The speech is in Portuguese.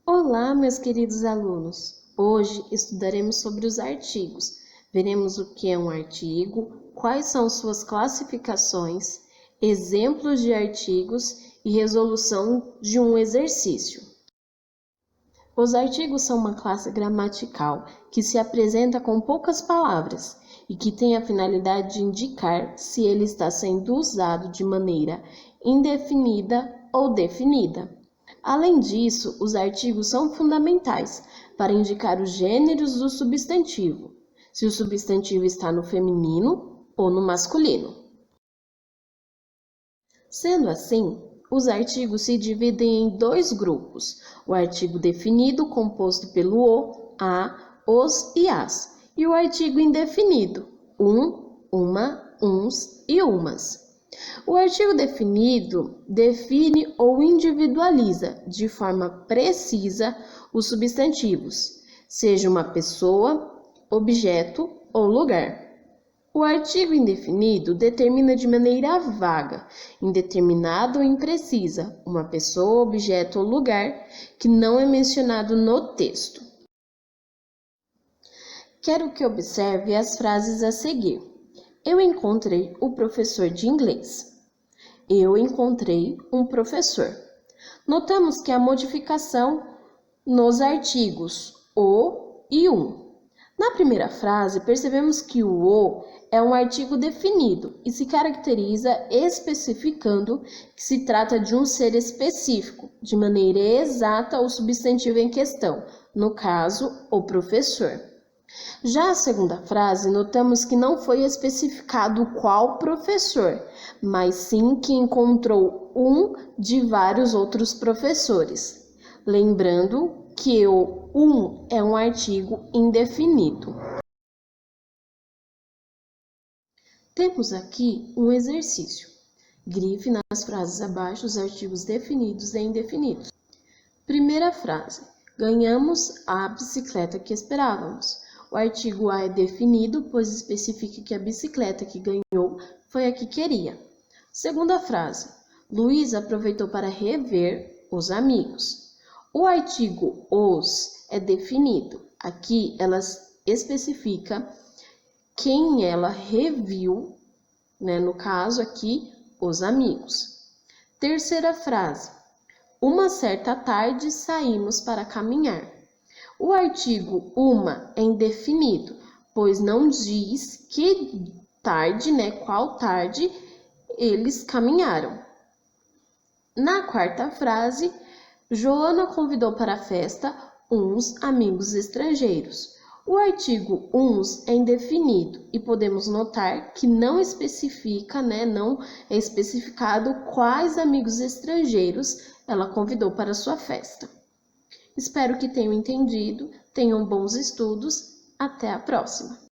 Olá, meus queridos alunos! Hoje estudaremos sobre os artigos. Veremos o que é um artigo, quais são suas classificações, exemplos de artigos e resolução de um exercício. Os artigos são uma classe gramatical que se apresenta com poucas palavras e que tem a finalidade de indicar se ele está sendo usado de maneira indefinida ou definida. Além disso, os artigos são fundamentais para indicar os gêneros do substantivo, se o substantivo está no feminino ou no masculino. Sendo assim, os artigos se dividem em dois grupos: o artigo definido, composto pelo o, a, os e as, e o artigo indefinido, uma, uns e umas. O artigo definido define ou individualiza de forma precisa os substantivos, seja uma pessoa, objeto ou lugar. O artigo indefinido determina de maneira vaga, indeterminada ou imprecisa, uma pessoa, objeto ou lugar que não é mencionado no texto. Quero que observe as frases a seguir. Eu encontrei o professor de inglês. Eu encontrei um professor. Notamos que há modificação nos artigos o e um. Na primeira frase, percebemos que o "o" é um artigo definido e se caracteriza especificando que se trata de um ser específico, de maneira exata o substantivo em questão, no caso, o professor. Já a segunda frase, notamos que não foi especificado qual professor, mas sim que encontrou um de vários outros professores. Lembrando que o um é um artigo indefinido. Temos aqui um exercício. Grife nas frases abaixo os artigos definidos e indefinidos. Primeira frase. Ganhamos a bicicleta que esperávamos. O artigo a é definido, pois especifica que a bicicleta que ganhou foi a que queria. Segunda frase. Luiz aproveitou para rever os amigos. O artigo os é definido. Aqui ela especifica quem ela reviu, no caso aqui, os amigos. Terceira frase. Uma certa tarde saímos para caminhar. O artigo uma é indefinido, pois não diz que tarde, qual tarde eles caminharam. Na quarta frase, Joana convidou para a festa uns amigos estrangeiros. O artigo uns é indefinido e podemos notar que não especifica, não é especificado quais amigos estrangeiros ela convidou para sua festa. Espero que tenham entendido, tenham bons estudos, até a próxima!